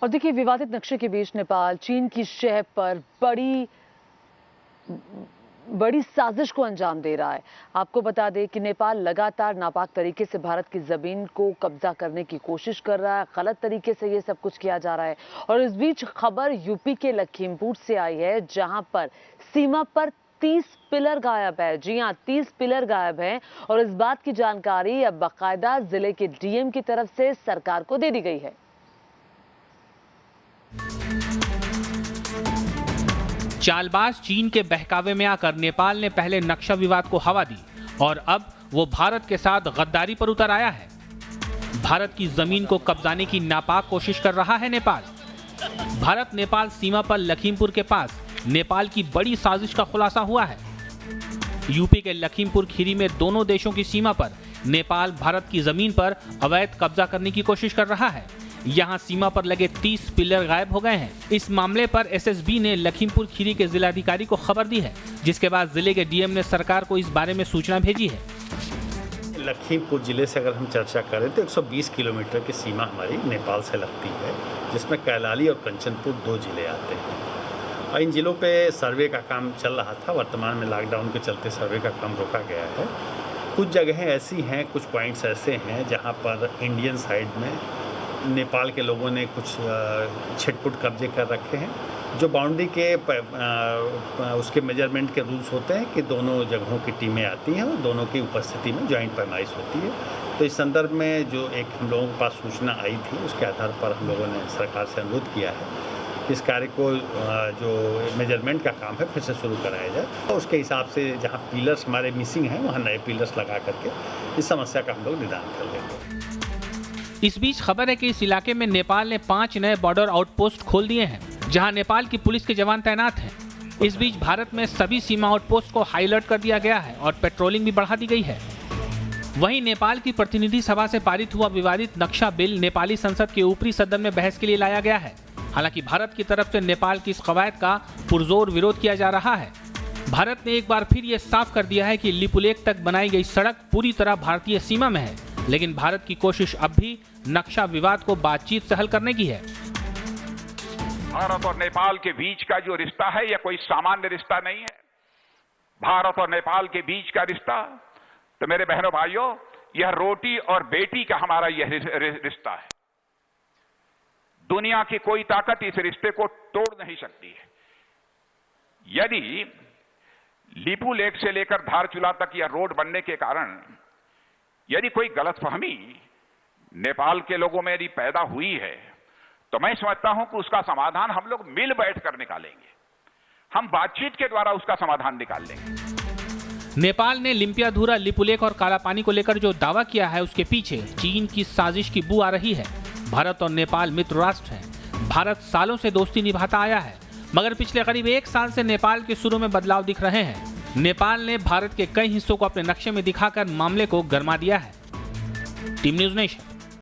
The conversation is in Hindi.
और देखिए, विवादित नक्शे के बीच नेपाल चीन की शह पर बड़ी साजिश को अंजाम दे रहा है। आपको बता दें कि नेपाल लगातार नापाक तरीके से भारत की जमीन को कब्जा करने की कोशिश कर रहा है। गलत तरीके से ये सब कुछ किया जा रहा है। और इस बीच खबर यूपी के लखीमपुर से आई है, जहां पर सीमा पर 30 पिलर गायब है। जी हां, 30 पिलर गायब हैं। और इस बात की जानकारी अब बाकायदा जिले के डीएम की तरफ से सरकार को दे दी गई है। चालबाज चीन के बहकावे में आकर नेपाल ने पहले नक्शा विवाद को हवा दी और अब वो भारत के साथ गद्दारी पर उतर आया है। भारत की जमीन को कब्जाने की नापाक कोशिश कर रहा है नेपाल। भारत नेपाल सीमा पर लखीमपुर के पास नेपाल की बड़ी साजिश का खुलासा हुआ है। यूपी के लखीमपुर खीरी में दोनों देशों की सीमा पर नेपाल भारत की जमीन पर अवैध कब्जा करने की कोशिश कर रहा है। यहां सीमा पर लगे 30 पिलर गायब हो गए हैं। इस मामले पर एसएसबी ने लखीमपुर खीरी के जिलाधिकारी को खबर दी है, जिसके बाद जिले के डीएम ने सरकार को इस बारे में सूचना भेजी है। लखीमपुर जिले से अगर हम चर्चा करें तो 120 किलोमीटर की सीमा हमारी नेपाल से लगती है, जिसमें कैलाली और कंचनपुर 2 जिले आते हैं। और इन जिलों पे सर्वे का काम चल रहा था। वर्तमान में लॉकडाउन के चलते सर्वे का काम रोका गया है। कुछ जगहें ऐसी हैं, कुछ पॉइंट्स ऐसे हैं जहाँ पर इंडियन साइड में नेपाल के लोगों ने कुछ छिटपुट कब्जे कर रखे हैं। जो बाउंड्री के उसके मेजरमेंट के रूल्स होते हैं कि दोनों जगहों की टीमें आती हैं और दोनों की उपस्थिति में जॉइंट पैमाइश होती है। तो इस संदर्भ में जो एक हम लोगों के पास सूचना आई थी, उसके आधार पर हम लोगों ने सरकार से अनुरोध किया है कि इस कार्य को जो मेजरमेंट का काम है फिर से शुरू कराया जाए और उसके हिसाब से जहाँ पिलर्स हमारे मिसिंग हैं वहाँ नए पिलर्स लगा करके इस समस्या का हम लोग निदान कर लेंगे। इस बीच खबर है कि इस इलाके में नेपाल ने 5 नए बॉर्डर आउटपोस्ट खोल दिए हैं, जहां नेपाल की पुलिस के जवान तैनात हैं। इस बीच भारत में सभी सीमा आउटपोस्ट को हाई अलर्ट कर दिया गया है और पेट्रोलिंग भी बढ़ा दी गई है। वहीं नेपाल की प्रतिनिधि सभा से पारित हुआ विवादित नक्शा बिल नेपाली संसद के ऊपरी सदन में बहस के लिए लाया गया है। हालांकि भारत की तरफ से नेपाल की इस कवायद का पुरजोर विरोध किया जा रहा है। भारत ने एक बार फिर ये साफ कर दिया है कि लिपुलेख तक बनाई गई सड़क पूरी तरह भारतीय सीमा में है, लेकिन भारत की कोशिश अब भी नक्शा विवाद को बातचीत से हल करने की है। भारत और नेपाल के बीच का जो रिश्ता है यह कोई सामान्य रिश्ता नहीं है। भारत और नेपाल के बीच का रिश्ता, तो मेरे बहनों भाइयों, यह रोटी और बेटी का हमारा यह रिश्ता है। दुनिया की कोई ताकत इस रिश्ते को तोड़ नहीं सकती है। यदि लिपुलेख से लेकर धारचूला तक यह रोड बनने के कारण यदि कोई गलतफहमी नेपाल के लोगों में यदि पैदा हुई है, तो मैं समझता हूं कि उसका समाधान हम लोग मिल बैठकर निकालेंगे। हम बातचीत के द्वारा उसका समाधान निकाल लेंगे। नेपाल ने लिम्पियाधुरा, लिपुलेख और कालापानी को लेकर जो दावा किया है, उसके पीछे चीन की साजिश की बू आ रही है। भारत और नेपाल मित्र राष्ट्र हैं। भारत सालों से दोस्ती निभाता आया है, मगर पिछले करीब 1 साल से नेपाल के सुरों में बदलाव दिख रहे हैं। नेपाल ने भारत के कई हिस्सों को अपने नक्शे में दिखाकर मामले को गरमा दिया है। Team news nation.